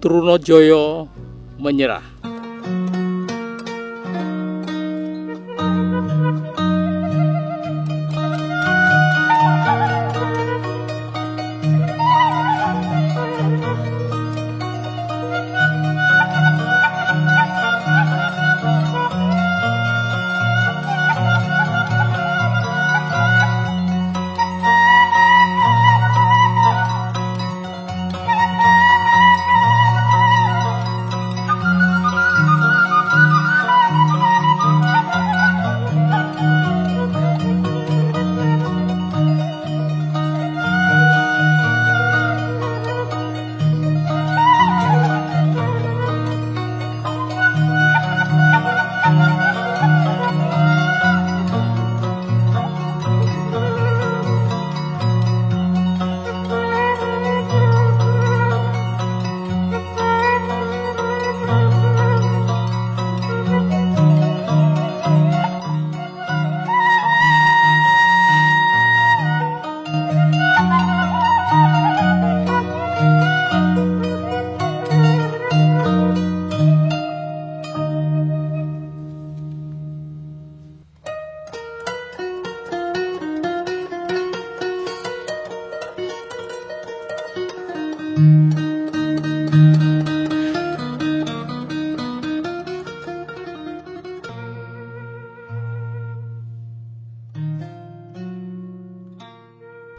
Trunajaya menyerah.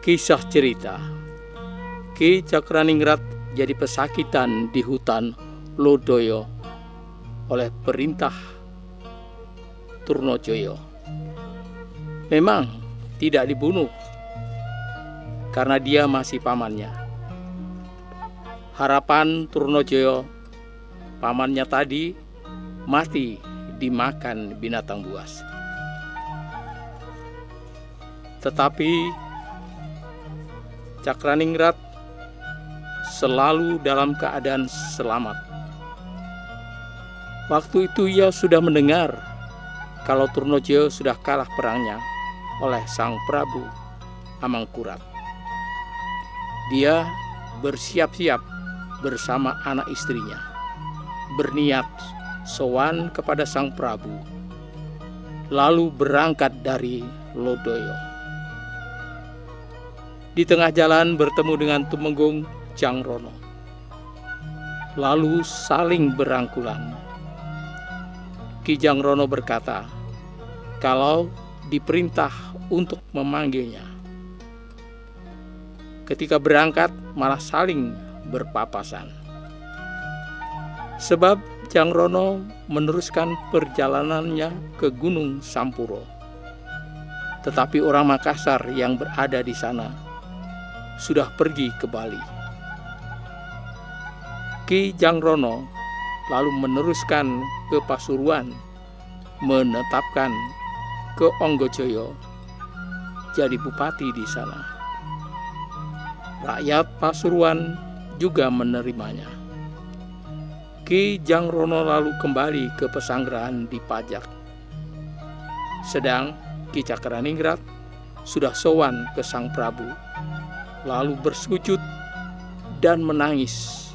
Kisah cerita. Ki Cakraningrat jadi pesakitan di hutan Lodaya oleh perintah Trunajaya. Memang tidak dibunuh karena dia masih pamannya. Harapan Trunajaya, pamannya tadi, mati dimakan binatang buas. Tetapi Cakraningrat selalu dalam keadaan selamat. Waktu itu ia sudah mendengar kalau Trunajaya sudah kalah perangnya oleh Sang Prabu Amangkurat. Dia bersiap-siap bersama anak istrinya, berniat sowan kepada Sang Prabu, lalu berangkat dari Lodaya. Di tengah jalan bertemu dengan Tumenggung Jangrono, lalu saling berangkulan. Ki Jangrono berkata kalau diperintah untuk memanggilnya. Ketika berangkat malah saling berpapasan. Sebab Jangrono meneruskan perjalanannya ke Gunung Sampuro. Tetapi orang Makassar yang berada di sana sudah pergi ke Bali. Ki Jangrono lalu meneruskan ke Pasuruan, menetapkan ke Onggojoyo jadi bupati di sana. Rakyat Pasuruan juga menerimanya. Ki Jangrono lalu kembali ke pesanggrahan di Pajak. Sedang Ki Cakraningrat sudah sowan ke Sang Prabu, lalu bersujud dan menangis.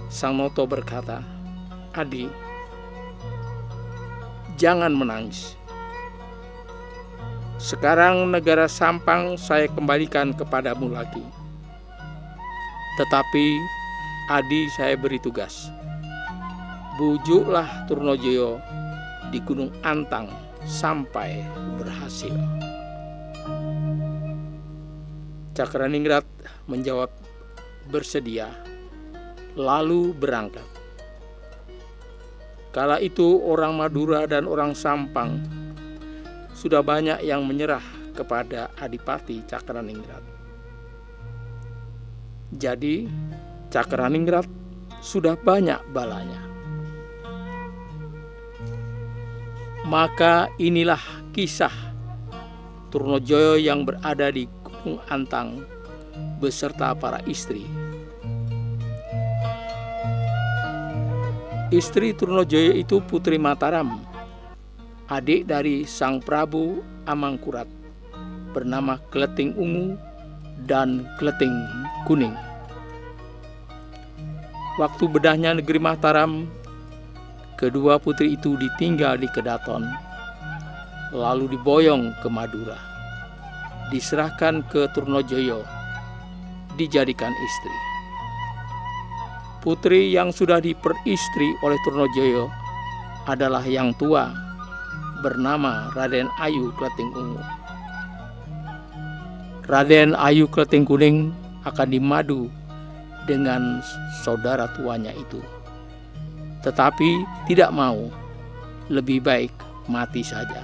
Sang Noto berkata, "Adi, jangan menangis. Sekarang negara Sampang saya kembalikan kepadamu lagi. Tetapi Adi saya beri tugas. Bujuklah Trunajaya di Gunung Antang sampai berhasil." Cakraningrat menjawab bersedia, lalu berangkat. Kala itu orang Madura dan orang Sampang sudah banyak yang menyerah kepada Adipati Cakraningrat. Jadi Cakraningrat sudah banyak balanya. Maka inilah kisah Trunajaya yang berada di Gunung Antang beserta para istri. Istri Trunajaya itu Putri Mataram, adik dari Sang Prabu Amangkurat, bernama Kleting Ungu dan Kleting Kuning. Waktu bedahnya negeri Mataram, kedua putri itu ditinggal di Kedaton, lalu diboyong ke Madura, diserahkan ke Trunojoyo, dijadikan istri. Putri yang sudah diperistri oleh Trunojoyo adalah yang tua, bernama Raden Ayu Kleting Ungu. Raden Ayu Kleting Kuning akan dimadu dengan saudara tuanya itu, tetapi tidak mau, lebih baik mati saja.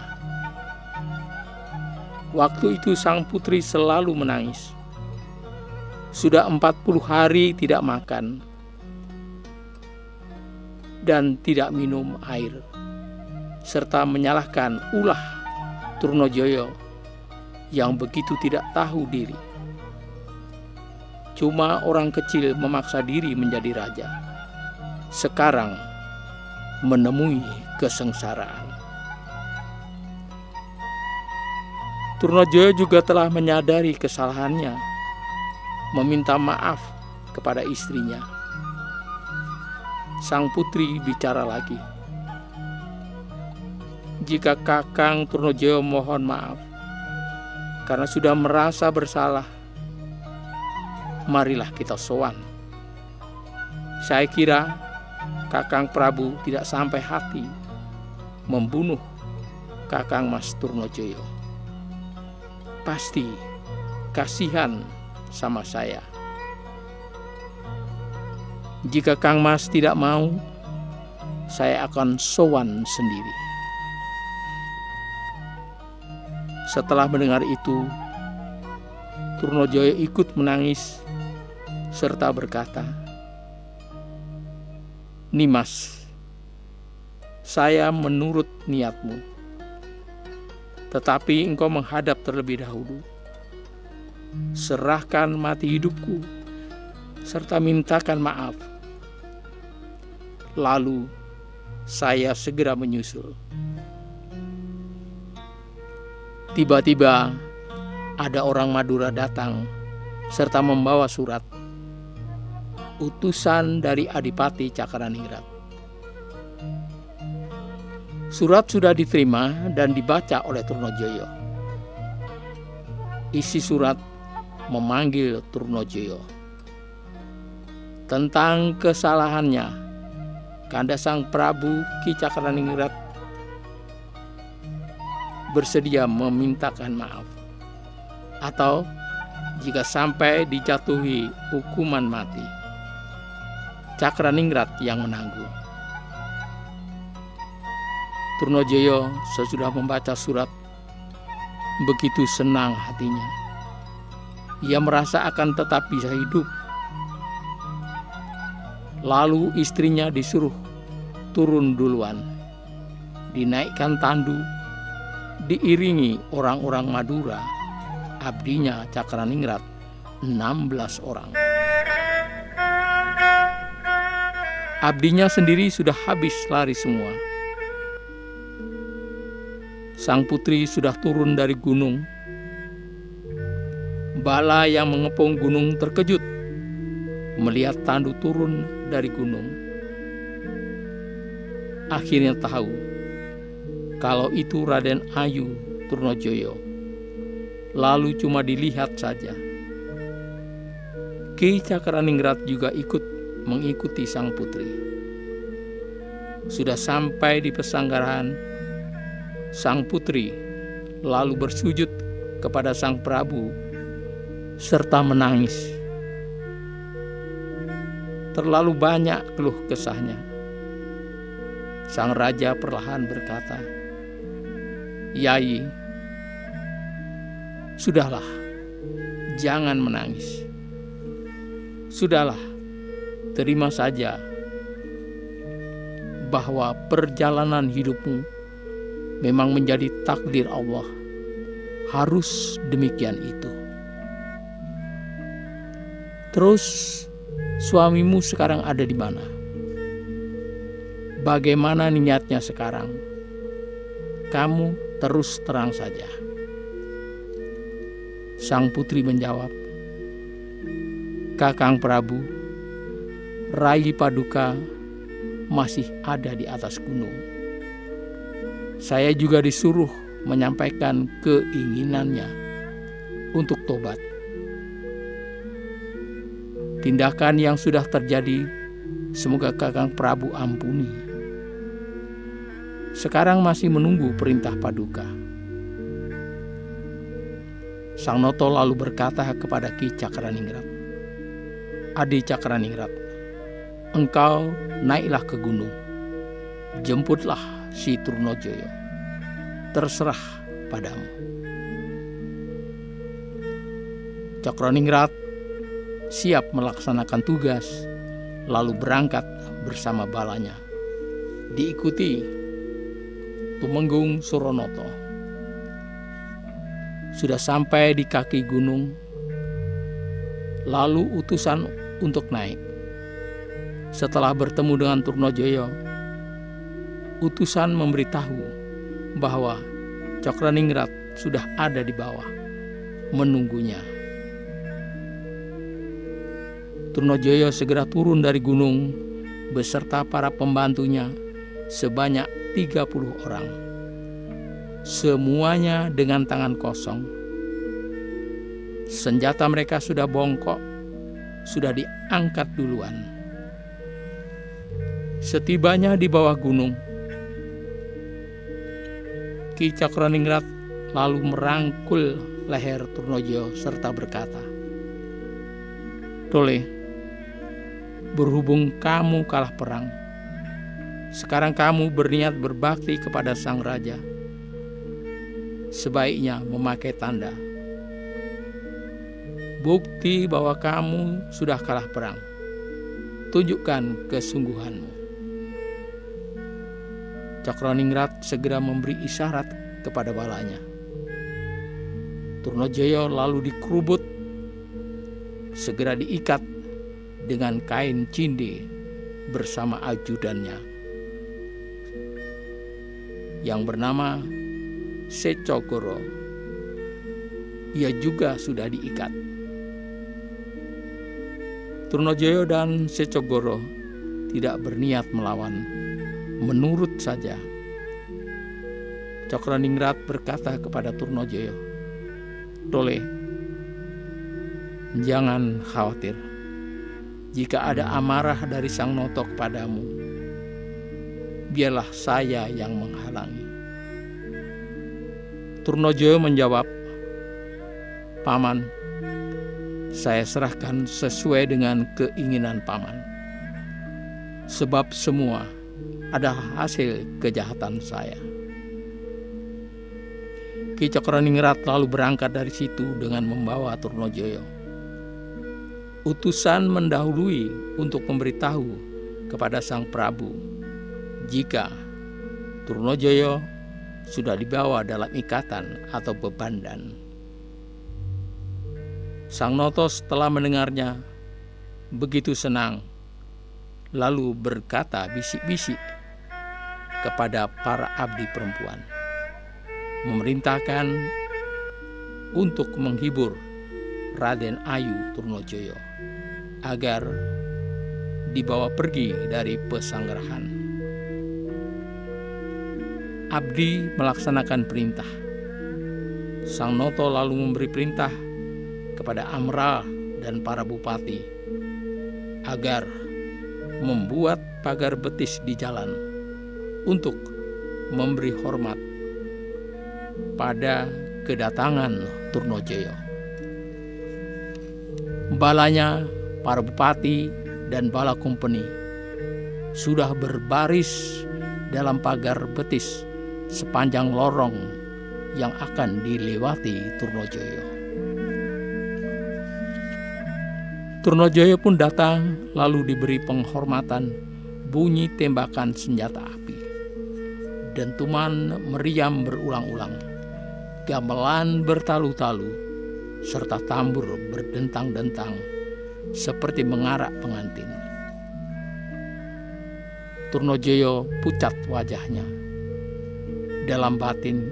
Waktu itu sang putri selalu menangis. Sudah 40 hari tidak makan dan tidak minum air, serta menyalahkan ulah Trunojoyo yang begitu tidak tahu diri. Cuma orang kecil memaksa diri menjadi raja, sekarang menemui kesengsaraan. Trunojoyo juga telah menyadari kesalahannya, meminta maaf kepada istrinya. Sang putri bicara lagi. Jika Kakang Trunojoyo mohon maaf karena sudah merasa bersalah, marilah kita sowan. Saya kira Kakang Prabu tidak sampai hati membunuh Kakang Mas Trunojoyo. Pasti kasihan sama saya. Jika Kang Mas tidak mau, saya akan sowan sendiri. Setelah mendengar itu, Trunojoyo ikut menangis serta berkata, "Nimas, saya menurut niatmu, tetapi engkau menghadap terlebih dahulu. Serahkan mati hidupku, serta mintakan maaf. Lalu saya segera menyusul." Tiba-tiba ada orang Madura datang serta membawa surat, utusan dari Adipati Cakraningrat. Surat sudah diterima dan dibaca oleh Trunojoyo. Isi surat memanggil Trunojoyo. Tentang kesalahannya, Kanda Sang Prabu Ki Cakraningrat bersedia memintakan maaf, atau jika sampai dijatuhi hukuman mati, Cakraningrat yang menanggung. Trunojoyo sesudah membaca surat begitu senang hatinya. Ia merasa akan tetap bisa hidup. Lalu istrinya disuruh turun duluan, dinaikkan tandu, diiringi orang-orang Madura, abdinya Cakraningrat 16 orang. Abdinya sendiri sudah habis lari semua. Sang putri sudah turun dari gunung. Bala yang mengepung gunung terkejut melihat tandu turun dari gunung. Akhirnya tahu kalau itu Raden Ayu Trunojoyo. Lalu cuma dilihat saja. Ki Cakraningrat juga ikut mengikuti sang putri. Sudah sampai di pesanggarahan, sang putri lalu bersujud kepada sang Prabu serta menangis. Terlalu banyak keluh kesahnya. Sang raja perlahan berkata, "Yai, sudahlah, jangan menangis. Sudahlah, terima saja bahwa perjalanan hidupmu memang menjadi takdir Allah. Harus demikian itu. Terus suamimu sekarang ada di mana? Bagaimana niatnya sekarang? Kamu terus terang saja." Sang putri menjawab, "Kakang Prabu, Rai Paduka masih ada di atas gunung. Saya juga disuruh menyampaikan keinginannya untuk tobat. Tindakan yang sudah terjadi, semoga Kakang Prabu ampuni. Sekarang masih menunggu perintah Paduka. Sang Noto lalu berkata kepada Ki Cakraningrat, Adi Cakraningrat, engkau naiklah ke gunung, jemputlah si Trunojoyo, terserah padamu. Cakraningrat siap melaksanakan tugas, lalu berangkat bersama balanya, diikuti Tumenggung Suronoto. Sudah sampai di kaki gunung, lalu utusan untuk naik. Setelah bertemu dengan Trunojoyo, utusan memberitahu bahwa Cakraningrat sudah ada di bawah, menunggunya. Trunojoyo segera turun dari gunung beserta para pembantunya sebanyak 30 orang. Semuanya dengan tangan kosong. Senjata mereka sudah bongkok, sudah diangkat duluan. Setibanya di bawah gunung, Ki Cakraningrat lalu merangkul leher Trunojoyo serta berkata, Dole, berhubung kamu kalah perang, sekarang kamu berniat berbakti kepada sang raja. Sebaiknya memakai tanda, bukti bahwa kamu sudah kalah perang. Tunjukkan kesungguhanmu. Cakraningrat segera memberi isyarat kepada balanya. Trunojoyo lalu dikerubut, segera diikat dengan kain cinde bersama ajudannya yang bernama Secogoro. Ia juga sudah diikat. Trunojoyo dan Secogoro tidak berniat melawan, menurut saja. Cakraningrat berkata kepada Trunojoyo, Dole, jangan khawatir. Jika ada amarah dari Sang Noto kepadamu, biarlah saya yang menghalangi. Trunojoyo menjawab, Paman, saya serahkan sesuai dengan keinginan Paman. Sebab semua adalah hasil kejahatan saya. Ki Cakraningrat lalu berangkat dari situ dengan membawa Trunojoyo. Utusan mendahului untuk memberitahu kepada Sang Prabu jika Trunojoyo sudah dibawa dalam ikatan atau bebandan. Sang Noto setelah mendengarnya begitu senang, lalu berkata bisik-bisik kepada para abdi perempuan, memerintahkan untuk menghibur Raden Ayu Trunojoyo agar dibawa pergi dari pesanggerahan. Abdi melaksanakan perintah. Sang Noto lalu memberi perintah kepada Amra dan para bupati agar membuat pagar betis di jalan untuk memberi hormat pada kedatangan Trunojoyo. Balanya, para bupati dan bala kompeni sudah berbaris dalam pagar betis sepanjang lorong yang akan dilewati Trunojoyo. Trunojoyo pun datang lalu diberi penghormatan bunyi tembakan senjata api. Dentuman meriam berulang-ulang, gamelan bertalu-talu, serta tambur berdentang-dentang seperti mengarak pengantin. Trunojoyo pucat wajahnya. Dalam batin,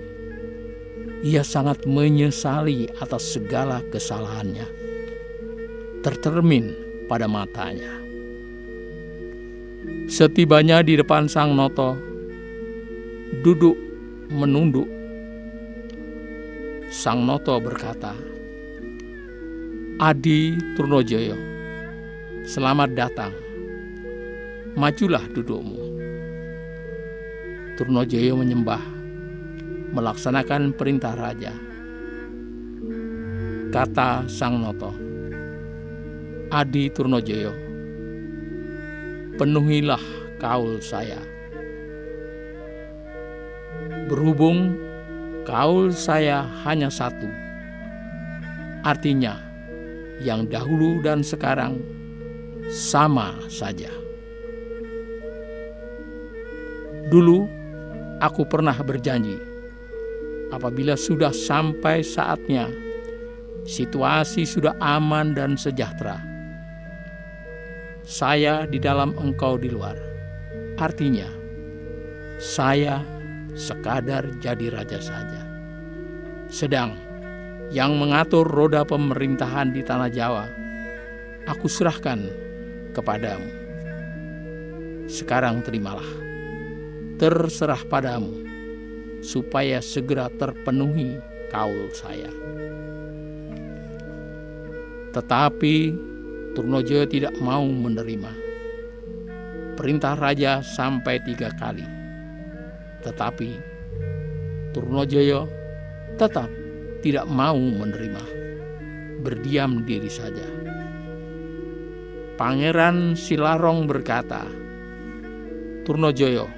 ia sangat menyesali atas segala kesalahannya. Tercermin pada matanya. Setibanya di depan Sang Noto, duduk menunduk, Sang Noto berkata, "Adi Trunojoyo, selamat datang. Majulah dudukmu." Trunojoyo menyembah, melaksanakan perintah raja. Kata Sang Noto, "Adi Trunojoyo, penuhilah kaul saya. Berhubung kaul saya hanya satu, artinya yang dahulu dan sekarang sama saja. Dulu aku pernah berjanji, apabila sudah sampai saatnya, situasi sudah aman dan sejahtera, saya di dalam, engkau di luar. Artinya, saya sekadar jadi raja saja. Sedang yang mengatur roda pemerintahan di tanah Jawa, aku serahkan kepadamu. Sekarang terimalah, terserah padamu, supaya segera terpenuhi kaul saya." Tetapi Trunojoyo tidak mau menerima. Perintah raja sampai 3 kali. Tetapi Trunojoyo tetap tidak mau menerima, berdiam diri saja. Pangeran Silarong berkata, "Trunojoyo,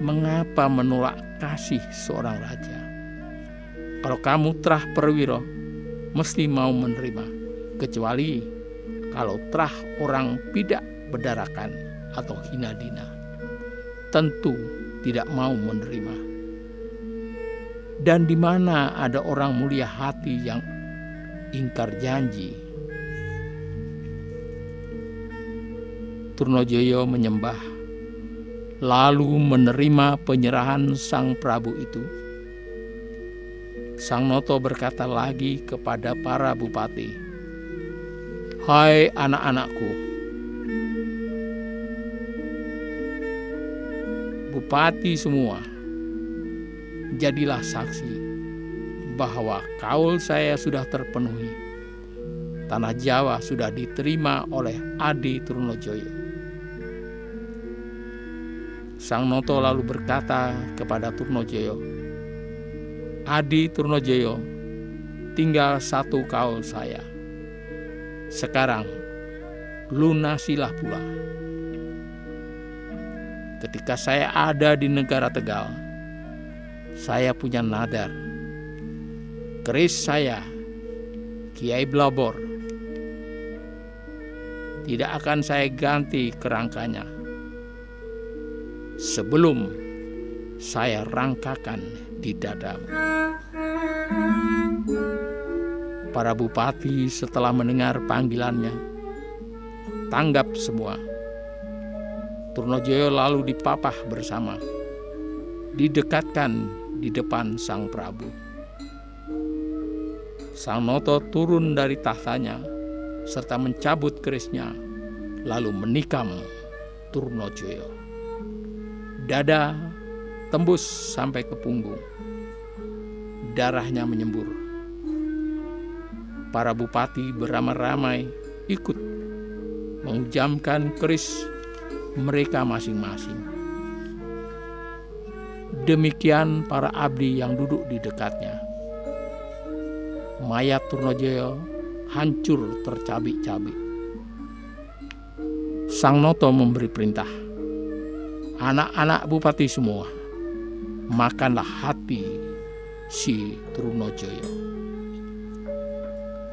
mengapa menolak kasih seorang raja? Kalau kamu Trah Perwiro, mesti mau menerima, kecuali kalau Trah orang pidak bedarakan atau hina dina, tentu tidak mau menerima. Dan di mana ada orang mulia hati yang ingkar janji?" Trunojoyo menyembah, lalu menerima penyerahan Sang Prabu itu. Sang Noto berkata lagi kepada para bupati, "Hai anak-anakku, bupati semua, jadilah saksi bahwa kaul saya sudah terpenuhi. Tanah Jawa sudah diterima oleh Adi Trunojoyo." Sang Noto lalu berkata kepada Trunojoyo, "Adi Trunojoyo, tinggal 1 kaul saya. Sekarang lunasilah pula. Ketika saya ada di negara Tegal, saya punya nadar. Keris saya, Kiai Blabor, tidak akan saya ganti kerangkanya sebelum saya rangkakan di dadamu." Para bupati setelah mendengar panggilannya, tanggap semua. Trunojoyo lalu dipapah bersama, didekatkan di depan Sang Prabu. Sang Noto turun dari tahtanya serta mencabut kerisnya, lalu menikam Trunojoyo. Dada tembus sampai ke punggung, darahnya menyembur. Para bupati beramai-ramai ikut menghujamkan keris mereka masing-masing. Demikian para abdi yang duduk di dekatnya. Mayat Trunojoyo hancur tercabik-cabik. Sang Noto memberi perintah, "Anak-anak bupati semua, makanlah hati si Trunojoyo."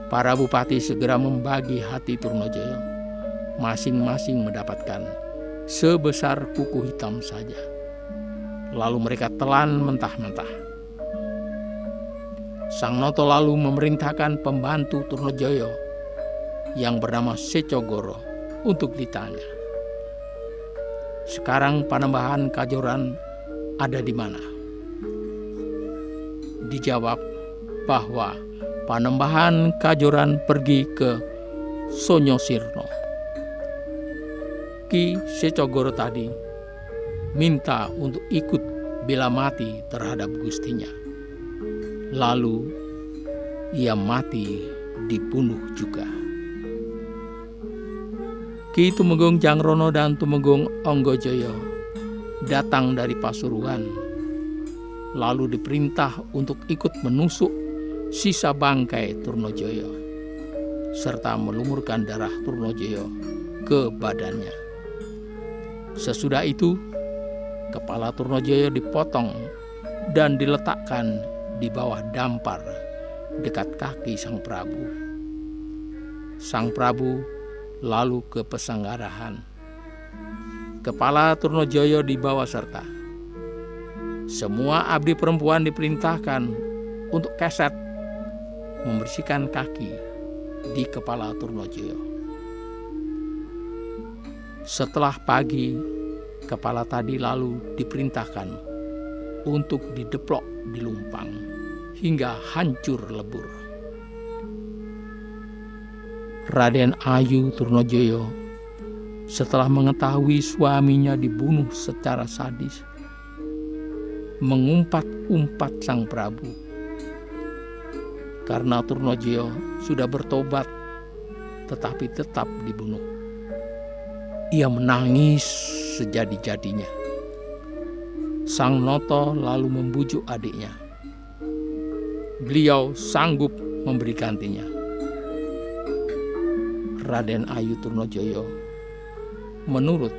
Para bupati segera membagi hati Trunojoyo, masing-masing mendapatkan sebesar kuku hitam saja. Lalu mereka telan mentah-mentah. Sang Noto lalu memerintahkan pembantu Trunojoyo yang bernama Secogoro untuk ditanya, "Sekarang Panembahan Kajoran ada di mana?" Dijawab bahwa Panembahan Kajoran pergi ke Sonyosirno. Ki Secogoro tadi minta untuk ikut bela mati terhadap gustinya. Lalu ia mati dibunuh juga. Ki Tumenggung Jangrono dan Tumenggung Onggojoyo datang dari Pasuruan, lalu diperintah untuk ikut menusuk sisa bangkai Trunojoyo, serta melumurkan darah Trunojoyo ke badannya. Sesudah itu, kepala Trunojoyo dipotong dan diletakkan di bawah dampar dekat kaki Sang Prabu. Sang Prabu lalu ke Pesanggarahan. Kepala Trunojoyo dibawa serta. Semua abdi perempuan diperintahkan untuk keset membersihkan kaki di kepala Trunojoyo. Setelah pagi, kepala tadi lalu diperintahkan untuk dideplok di lumpang hingga hancur lebur. Raden Ayu Trunojoyo setelah mengetahui suaminya dibunuh secara sadis, mengumpat-umpat Sang Prabu. Karena Trunojoyo sudah bertobat tetapi tetap dibunuh. Ia menangis sejadi-jadinya. Sang Noto lalu membujuk adiknya. Beliau sanggup memberi gantinya. Raden Ayu Trunojoyo menurut